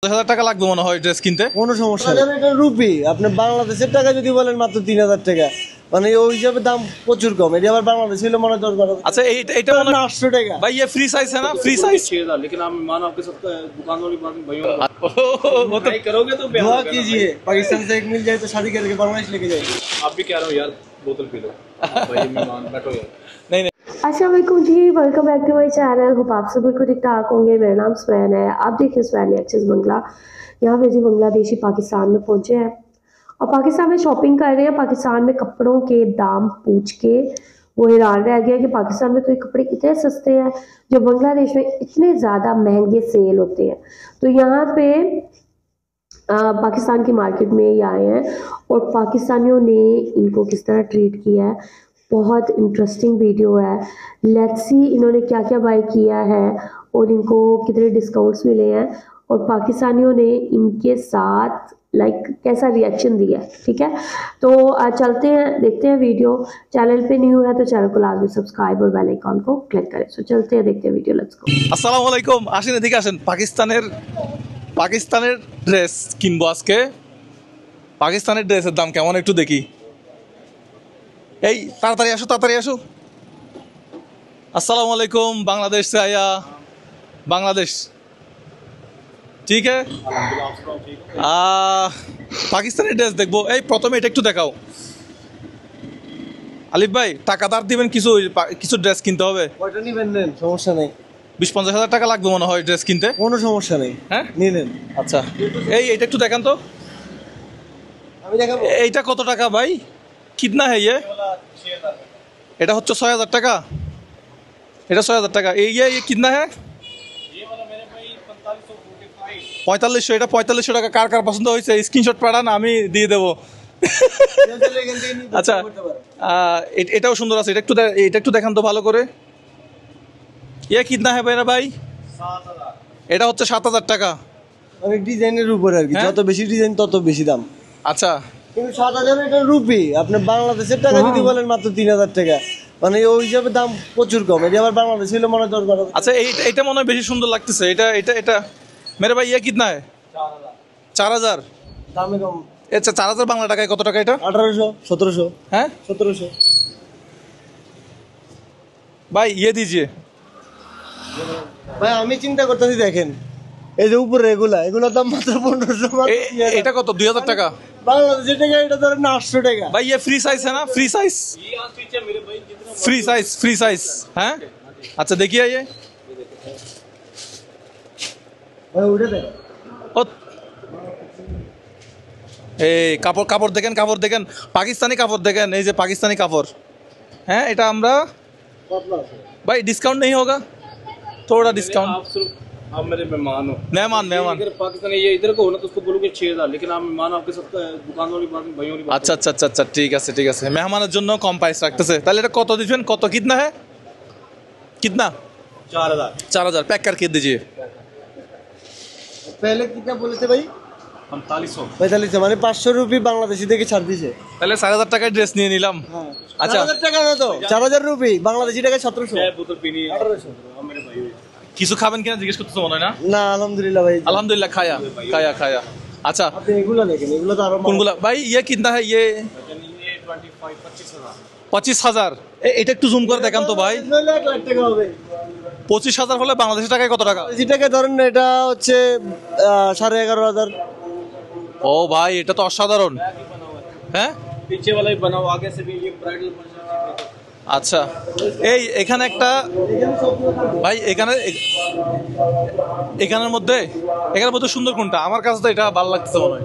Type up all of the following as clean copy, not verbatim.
টাকা লাগবে মনে হয় ড্রেস কিনতে। কোনো সমস্যা নেই, এটা রুপি। আপনি বাংলাদেশের টাকা যদি বলেন মাত্র 3000 টাকা, মানে ওই হিসাবে দাম প্রচুর কম। এটা আবার বাংলাদেশ হলে মনে দরকার। अच्छा এটা মনে হয় 800 টাকা भाई, ये फ्री साइज है ना? Free size. लेकिन आप मान आपके साथ दुकान वाली बात भैया वो तो करोगे तो दुआ कीजिए पाकिस्तान से एक मिल जाए तो शादी करके बांग्लादेश लेके जाएंगे। आप भी कह रहे हो यार, बोतल पी लो भाई, मेहमान बैठो यार। नहीं नहीं अस्सलाम वालेकुम जी, welcome back to my channel. Hope आप सभी को ठीक ठाक होंगे। मेरा नाम स्वैन है, आप देखिए स्वैन एक्सेस बंगला। यहाँ पे जी बांग्लादेशी पाकिस्तान में पहुँचे हैं और पाकिस्तान में शॉपिंग कर रहे हैं। पाकिस्तान में कपड़ों के दाम पूछ के वो हैरान रह गया कि पाकिस्तान में तो ये कपड़े इतने सस्ते हैं जो बांग्लादेश में इतने ज़्यादा महंगे सेल होते हैं। तो यहाँ पे पाकिस्तान की मार्केट में ये आए हैं और पाकिस्तानियों ने इनको किस तरह ट्रीट किया है, बहुत इंटरेस्टिंग वीडियो है। लेट्स सी इन्होंने क्या क्या बाय किया है और इनको कितने डिस्काउंट्स मिले हैं और पाकिस्तानियों ने इनके साथ कैसा रिएक्शन दिया है। ठीक है, तो आज चलते हैं, देखते हैं वीडियो। चैनल पे न्यू है तो चैनल को लाजमी सब्सक्राइब और बेल आइकन को क्लिक करें। सो चलते हैं, देखते हैं वीडियो। Let's go. আসসালামু আলাইকুম। আসেন এদিকে আসেন। পাকিস্তানের ড্রেস কিনবো আজকে। পাকিস্তানের ড্রেসের দাম কেমন একটু দেখি। এই তাড়াতাড়ি আসো, তাড়াতাড়ি আসো। अस्सलाम वालेकुम। बांग्लादेश से आया, बांग्लादेश ठीक है। পাকিস্তানের ড্রেস দেখবো। এই প্রথমে এটা একটু দেখাও। আলিফ ভাই টাকা ধার দিবেন, কিছু কিছু ড্রেস কিনতে হবে। কয়টা নিবেন নেন, সমস্যা নেই। 20-50 হাজার টাকা লাগবে মনে হয় ড্রেস কিনতে। কোনো সমস্যা নেই, হ্যাঁ নিয়ে নেন। আচ্ছা এইটা একটু দেখান তো। আমি দেখাবো। এইটা কত টাকা ভাই? কিতনা है ये? এটা হচ্ছে 6000 টাকা। এটা 6000 টাকা। ये कितना है? 4500। এটা 4500 টাকা। কার কার পছন্দ হয়েছে স্ক্রিনশট পাঠান, আমি দিয়ে দেবো। আচ্ছা এটাও সুন্দর আছে। এটা একটু দেখান তো ভালো করে। ये कितना है मेरा भाई? 7000। এটা হচ্ছে 7000 টাকা। অনেক ডিজাইনের উপর আর কি, যত বেশি ডিজাইন তত বেশি দাম। আচ্ছা কিন্তু 7000 এটা রুপি। আপনি বাংলাদেশের টাকা যদি বলেন মাত্র 3000 টাকা, মানে ওই হিসাবে দাম প্রচুর কম। এটা আবার বাংলাদেশ হলে মনে দরকার। अच्छा এটা মনে হয় বেশি সুন্দর লাগতেছে। এটা मेरे भाई ये कितना है? 4000। দামে কম। আচ্ছা 4000 বাংলা টাকায় কত টাকা এটা? 1800 1700। হ্যাঁ 1700। भाई ये दीजिए। ভাই আমি চিন্তা করতেছি, দেখেন এই যে উপরে এগুলোর দাম মাত্র 1500। এটা কত? 2000 টাকা। বাংলাদেশের টাকা এটা ধরেন 800 টাকা। भाई ये फ्री साइज है ना? फ्री साइज, ये आज पीछे मेरे भाई जितना फ्री साइज हैं। अच्छा देखिए ये ভাই উঠে দেন। ও এই কাপড় দেখেন, কাপড় দেখেন, পাকিস্তানি কাপড় দেখেন। এই যে পাকিস্তানি কাপড়। হ্যাঁ এটা আমরা भाई डिस्काउंट नहीं होगा? थोड़ा डिस्काउंट। आप सिर्फ आप मेरे मेहमान हो। मेहमान अगर पाकिस्तानी ये इधर को हो ना तो उसको बोलोगे 6000, लेकिन आप मेहमान आपके साथ दुकान वाली बात भाइयों वाली बात। আচ্ছা আচ্ছা আচ্ছা আচ্ছা ঠিক আছে ঠিক আছে। মেহমানের জন্য কম প্রাইস রাখতেছে। তাহলে এটা কত দিবেন? কত कितना है? कितना? 4000। 4000 पैक करके दीजिए। पहले कितना बोले थे भाई? 4500। 4500 মানে 500 রুপি বাংলাদেশি থেকে ছাড় দিছে। তাহলে 4000 টাকায় ড্রেস নিয়ে নিলাম। হ্যাঁ আচ্ছা 4000 টাকা না তো 4000 রুপি বাংলাদেশি টাকা 1700। चाय बोतल पीनी है 1800। आप मेरे भाई हो। কিছু খাবেন কিনা জিজ্ঞেস করতেছো মনে হয় না? না আলহামদুলিল্লাহ ভাই। আলহামদুলিল্লাহ খায়া খায়া খায়া। আচ্ছা আপনি এগুলো দেখেন, এগুলো তো আরো কোনগুলা ভাই? ये कितना है? ये ये 25000। 25000। এটা একটু জুম করে দেখান তো ভাই। 1 লাখ টাকা হবে। 25000 হলে বাংলাদেশি টাকায় কত টাকা? বাংলাদেশি টাকা ধরেন এটা হচ্ছে 11,500। ও ভাই এটা তো অসাধারণ। হ্যাঁ पीछे वाला ही बनाओ, आगे से भी ये ब्राइडल बन जाता है। আচ্ছা এই এখানে একটা ভাই এখানের মধ্যে সুন্দর কোনটা? আমার কাছে তো এটা ভালো লাগতেছে মনে হয়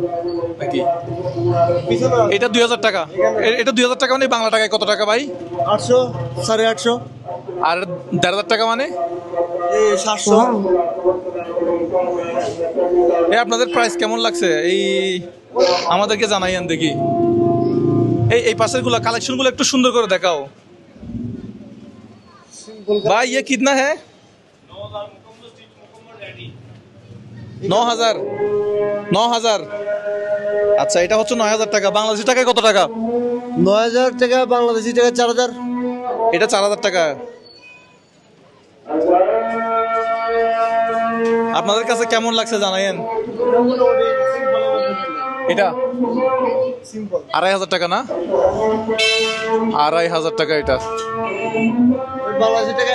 নাকি। এটা 2000 টাকা। এটা 2000 টাকা মানে বাংলা টাকায় কত টাকা ভাই? 800 850। আর 1500 টাকা মানে এই 700। এই আপনাদের প্রাইস কেমন লাগছে এই আমাদেরকে জানাইয়েন দেখি। এই পাশের গুলা কালেকশন গুলো একটু সুন্দর করে দেখাও भाई। ये कितना है? 9000 मुकम्मल रेडी। 9000। আচ্ছা এটা হচ্ছে 9000 টাকা। বাংলাদেশি টাকায় কত টাকা? 9000 টাকা বাংলাদেশি টাকা 4000। এটা 4000 টাকা। আপনাদের কাছে কেমন লাগছে জানাইন। এটা 2,500 টাকা না, 2,500 টাকা এটা। বাংলাদেশি টাকা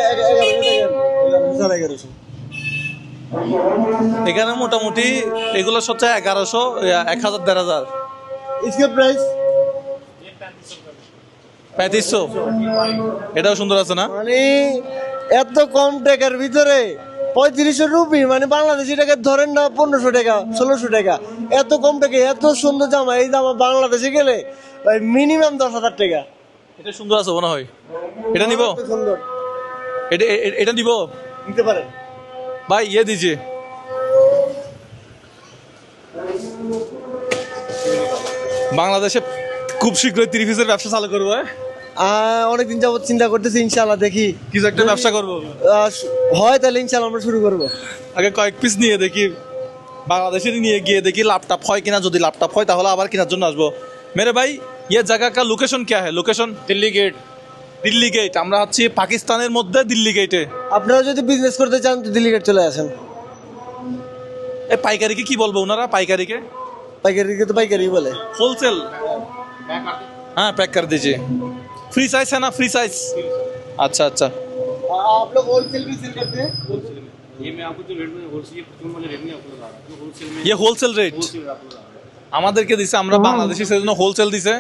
11,000 এখানে মোটামুটি এগুলো হচ্ছে 1100, 1000, 1500। इसका प्राइस 3500। এটাও সুন্দর আছে না? মানে এত কম টাকার ভিতরে 3500 রুপি, মানে বাংলাদেশি টাকা ধরেন না 1500 টাকা 1600 টাকা। এত কম টাকা এত সুন্দর জামা, এই জামা বাংলাদেশে গেলে মিনিমাম 10,000 টাকা। এটা সুন্দর আছে মনে হয়, এটা নিব। এত সুন্দর, এটা নিব নিতে পারেন ভাই, ইয়ে দিজিয়ে। বাংলাদেশে খুব শীঘ্রই 30 পিসের ব্যবসা চালু করবো। অনেকদিন যাবত চিন্তা করতেছি, ইনশাআল্লাহ দেখি কিছু একটা ব্যবসা করবো। হয় তাহলে ইনশাআল্লাহ আমরা শুরু করবো। আগে কয়েক পিস নিয়ে দেখি, বাংলাদেশে নিয়ে গিয়ে দেখি ল্যাপটপ হয় কিনা। যদি ল্যাপটপ হয় তাহলে আবার কেনার জন্য আসবো। মেরে ভাই ये जगह का लोकेशन क्या है? Location Delhi gate. Delhi gate. আমরা হচ্ছি পাকিস্তানের মধ্যে দিল্লি গেটে। আপনারা যদি বিজনেস করতে চান তো দিল্লি গেট চলে আসেন। এই পাইকারিকে কি বলবো ওনারা? পাইকারিকে পাইকারিকে তো পাইকারি বলে। होलसेल। हाँ पैक कर दीजिए। फ्री साइज है ना? Free size. अच्छा अच्छा। आप लोग होलसेल भी सेल करते हैं? ये मैं आपको जो रेट में होलसेल वाले रेट में आपको बता रहा हूँ, होलसेल में ये होलसेल रेट होलसेल आपको बता रहा हूँ। আমাদেরকে দিছে, আমরা বাংলাদেশি সেজন্য হোলসেল দিছে।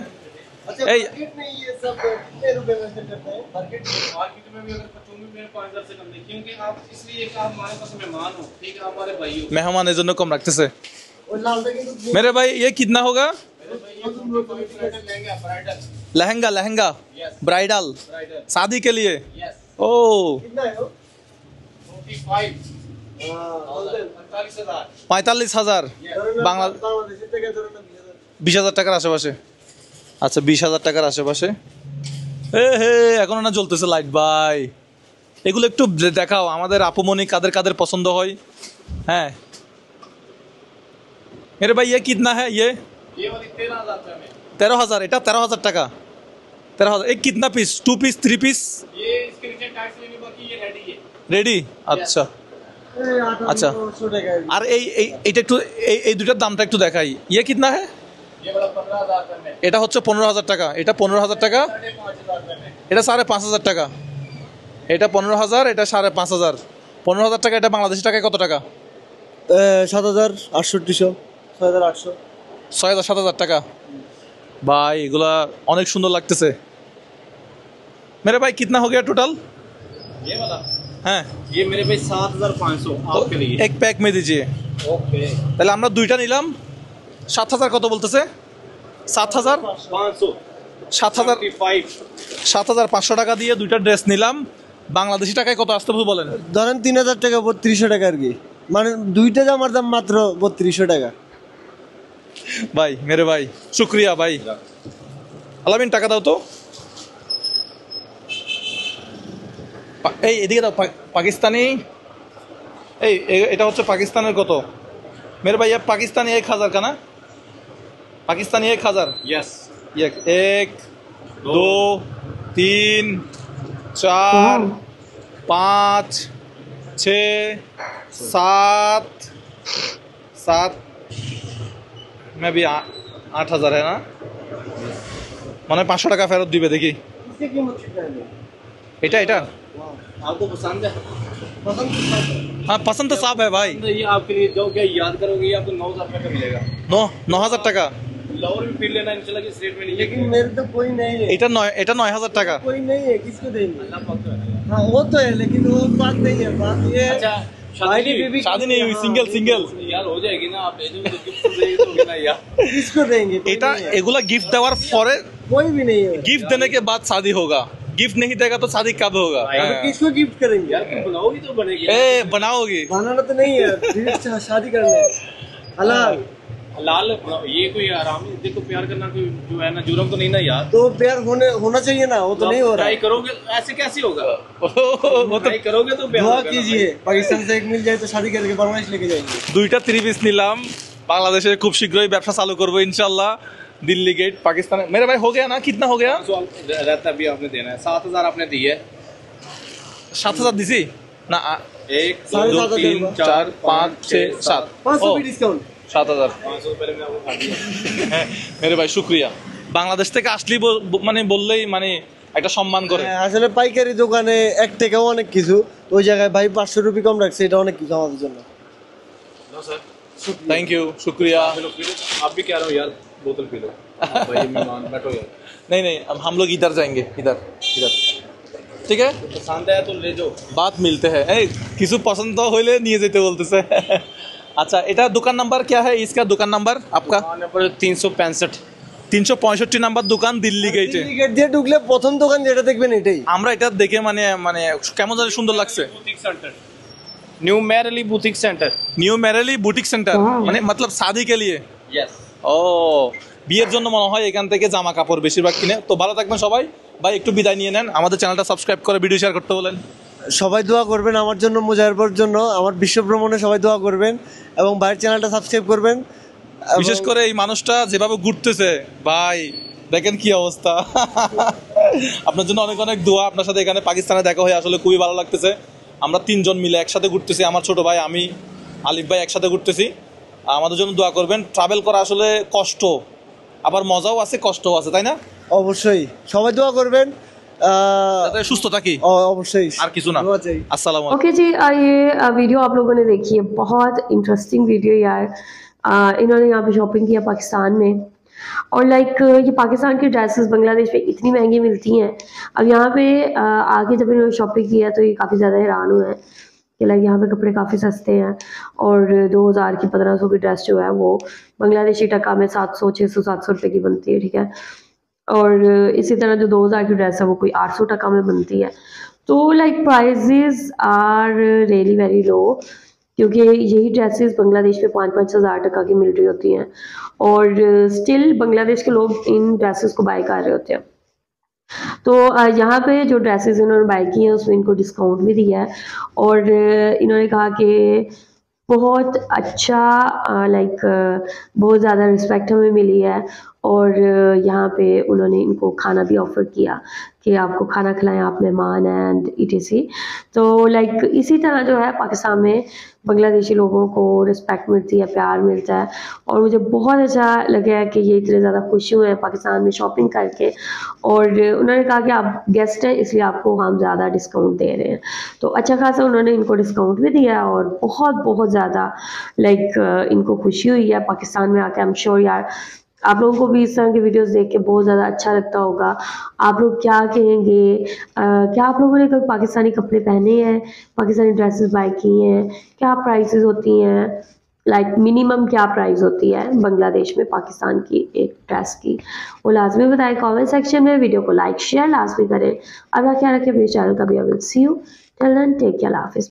अच्छा এই मार्केट में ये सब कितने रुपए में सेल करते हैं? मार्केट में भी अगर 25 में 5,000 से कम नहीं, क्योंकि आप इसलिए कि आप हमारे पास मेहमान हो, ठीक है, आप हमारे भाई हो। মেহমান এর জন্য কম রাখতেছে। और लाल पे कितने? मेरे भाई ये कितना होगा? Lehenga bridal. Lehenga lehenga bridal bridal शादी के लिए। यस। ओ कितना है वो? 45 होलसेल 45,000। 45,000 বাংলা बांग्लादेशी টাকা ধরে না 20,000 টাকার আশেপাশে। আচ্ছা 20,000 টাকার আশেপাশে। এ হে এখন না জ্বলতেছে লাইট ভাই। এগুলো একটু দেখাও আমাদের আপুমনি কাদের কাদের পছন্দ হয়। হ্যাঁ मेरे भाई ये कितना है? ये ये वाली 13,000 रुपए में। 13,000। এটা 13,000 টাকা। 13,000। एक कितना पीस? 2 पीस 3 पीस ये इसके नीचे टैक्स लेने बाकी, ये रेडी है। রেডি। আচ্ছা अच्छा। 1800 টাকা। আর এইটা একটু এই দুটার দামটা একটু দেখাই। ये कितना है? ये वाला 15,000 रुपए में। এটা হচ্ছে 15,000 টাকা। এটা 15,000 টাকা। 5,500 रुपए में। এটা 5,500 টাকা। এটা 15,000, এটা 5,500। 15,000 টাকা। এটা বাংলাদেশি টাকায় কত টাকা? 7,000 800 6,800 6,000 7,000 টাকা। ভাই এগুলা অনেক সুন্দর লাগতেছে। मेरे भाई कितना हो गया टोटल? ये वाला হ্যাঁ ये मेरे भाई 7,500 आपके लिए। এক প্যাক মে দিজিয়ে। ओके। তাহলে আমরা দুইটা নিলাম। 7,000 কত বলতেছে? 7,000 500 7,000 7,500 টাকা দিয়ে দুইটা ড্রেস নিলাম। বাংলাদেশি টাকায় কত আসতে হবে বলেন? ধরেন 3,000 টাকা 3200 টাকা আর কি, মানে দুইটা জামার দাম মাত্র 3200 টাকা। ভাই মেরে ভাই শুক্রিয়া ভাই। আলামিন টাকা দাও তো। এই এদিকে দাও। পাকিস্তানি এটা হচ্ছে পাকিস্তানের কত? मेरे भाई ये पाकिस्तानी 1,000 का ना? पाकिस्तानी 1,000। यस। 1 2 3 4 5 6 7 7 में भी 8,000 है ना? মানে 500 টাকা ফেরত দিবে দেখি। এটা এটা आपको पसंद है? हाँ पसंद तो साफ है भाई। ये आपके लिए जो क्या याद करोगे, ये आपको 9,000 रुपये का मिलेगा। 9,000 টাকা। लाहौर भी पी लेना इंशाल्लाह की इस रेट में नहीं है। लेकिन मेरे तो कोई नहीं है। এটা 9,000 টাকা। कोई नहीं है, किसको देंगे? अल्लाह पाक तो है ना। हाँ वो तो है, लेकिन वो बात नहीं है। बात ये है अच्छा शादी बीबी शादी नहीं हुई, सिंगल सिंगल। यार हो जाएगी ना, आप भेजोगे तो गिफ्ट देंगे तो होगी ना यार। किसको देंगे? कोई এটা नहीं है। এগুলা গিফট দেওয়ার পরে कोई भी नहीं है। गिफ्ट देने के बाद शादी होगा। गिफ्ट नहीं देगा तो शादी कब होगा? अब किसको गिफ्ट करेंगे? यार तुम बनाओगी तो बनेगी। ए बनाओगी। बनाना तो नहीं है, direct शादी करना है। हलाल लाल ये कोई आराम है, देखो प्यार करना कोई जो है ना जुर्म तो नहीं ना यार। तो प्यार होना चाहिए ना, वो तो नहीं हो रहा ट्राई है। करोगे ऐसे कैसे होगा? वो तो ट्राई करोगे तो प्यार दुआ होगा ना कीजिए, पाकिस्तान से एक मिल जाए तो शादी करके बांग्लादेश लेके जाएंगे। দুইটা 3 পিস নিলাম। বাংলাদেশে খুব শীঘ্রই ব্যবসা চালু করব ইনশাআল্লাহ। दिल्ली गेट पाकिस्तान। मेरे भाई हो गया ना? कितना हो गया? रहता भी आपने देना है। 7,000 आपने दी है। 7,000 দিছি না। एक दो साढ़े दो 7,000 तीन रुपये। 4 5 6 7 500 भी डिस्काउंट 7,000 500 रुपये में आपको खा दिया। মেরে ভাই শুক্রিয়া বাংলাদেশ থেকে আসলেই মানে বললেই মানে একটা সম্মান করে হ্যাঁ, আসলে পাইকারি দোকানে 1 টাকাও অনেক কিছু, ওই জায়গায় ভাই 500 রুপি কম রাখছে, এটা অনেক কিছু আমাদের জন্য। नो सर থ্যাংক ইউ শুক্রিয়া आप लोग पी लो, आप भी कह रहा हूँ यार बोतल पी लो। भाई मेहमान बैठो यार, नहीं नहीं अब हम लोग इधर जाएंगे इधर इधर ठीक है पसंद है तो ले जाओ। बात मिलते हैं এই কিছু পছন্দ হইলে নিয়ে যেতে বলতেছে আচ্ছা এটা দোকান নাম্বার क्या है इसका दुकान नंबर आपका दुकान नंबर 365। 365 নাম্বার দোকান দিল্লি গেটে দিল্লি গেট দিয়ে ঢুকলে প্রথম দোকান যেটা দেখবেন এটাই। আমরা এটা দেখে মানে মানে কেমন জানি সুন্দর লাগছে boutique centre, new Marley boutique centre. New Marley boutique centre Wow. মানে मतलब शादी के लिए यस। ও বিয়ের জন্য মনে হয় এখান থেকে জামা কাপড় বেশিরভাগ কিনে তো ভালো থাকবেন সবাই ভাই একটু বিদায় নিয়ে নেন আমাদের চ্যানেলটা সাবস্ক্রাইব করে ভিডিও শেয়ার করতে বলেন সবাই দোয়া করবেন আমার জন্য, মুজাহিরপুর জন্য, আমার বিশ্ব ভ্রমণে সবাই দোয়া করবেন এবং ভাইয়ের চ্যানেলটা সাবস্ক্রাইব করবেন। এবং বিশেষ করে এই মানুষটা যেভাবে ঘুরতেছে ভাই দেখেন কি অবস্থা আপনার জন্য অনেক অনেক দোয়া আপনার সাথে এখানে পাকিস্তানে দেখা হয়ে আসলে খুবই ভালো লাগতেছে আমরা 3 জন মিলে একসাথে ঘুরতেছি আমার ছোট ভাই আমি আলিফ ভাই একসাথে ঘুরতেছি আমাদের জন্য দোয়া করবেন ট্রাভেল করা আসলে কষ্ট আবার মজাও আছে কষ্টও আছে তাই না অবশ্যই সবাই দোয়া করবেন। যাতে সুস্থ থাকি অবশ্যই আর কিছু না দোয়া চাই। আসসালামু আলাইকুম ओके जी ये वीडियो आप लोगों ने देखी है, बहुत इंटरेस्टिंग वीडियो यार। इन्होंने यहाँ पे शॉपिंग किया पाकिस्तान में, और लाइक ये पाकिस्तान की ड्रेसेस बांग्लादेश में इतनी महंगी मिलती हैं। अब यहाँ पे आगे जब इन्होंने शॉपिंग किया तो ये काफ़ी ज़्यादा हैरान हुए हैं कि लाइक यहाँ पे कपड़े काफ़ी सस्ते हैं, और 2000 की 1500 की ड्रेस जो है वो बांग्लादेशी टका में 700 600 700 रुपये की बनती है, ठीक है। और इसी तरह जो 2000 की ड्रेस है वो कोई 800 टका में बनती है। तो like prices are really very low, क्योंकि यही ड्रेसेस बांग्लादेश में 5-5 हज़ार टका की मिल रही होती हैं, और स्टिल बांग्लादेश के लोग इन ड्रेसेस को बाय कर रहे होते हैं। तो यहाँ पे जो ड्रेसेस इन्होंने बाय की हैं उसमें इनको डिस्काउंट भी दिया है, और इन्होंने कहा कि बहुत अच्छा लाइक बहुत ज़्यादा रिस्पेक्ट हमें मिली है, और यहाँ पे उन्होंने इनको खाना भी ऑफ़र किया कि आपको खाना खिलाएं, आप मेहमान हैं एंड etc। तो लाइक इसी तरह जो है पाकिस्तान में बांग्लादेशी लोगों को रिस्पेक्ट मिलती है, प्यार मिलता है, और मुझे बहुत अच्छा लगा है कि ये इतने ज़्यादा खुश हुए हैं पाकिस्तान में शॉपिंग करके। और उन्होंने कहा कि आप गेस्ट हैं इसलिए आपको हम ज़्यादा डिस्काउंट दे रहे हैं, तो अच्छा खासा उन्होंने इनको डिस्काउंट भी दिया है, और बहुत बहुत ज़्यादा लाइक इनको खुशी हुई है पाकिस्तान में आके। आई एम श्योर यार आप लोगों को भी इस तरह की वीडियोस देख के बहुत ज़्यादा अच्छा लगता होगा। आप लोग क्या कहेंगे, क्या आप लोगों ने कभी पाकिस्तानी कपड़े पहने हैं, पाकिस्तानी ड्रेसेस बाय की हैं, क्या प्राइसेस होती हैं, लाइक मिनिमम क्या प्राइस होती है बांग्लादेश में पाकिस्तान की एक ड्रेस की, वो लाजमी बताएं कमेंट सेक्शन में। वीडियो को लाइक शेयर लाजमी करें। अब ख्याल रखें, मेरे चैनल का भी। I will see you till then, take care, अल्लाह हाफिज़।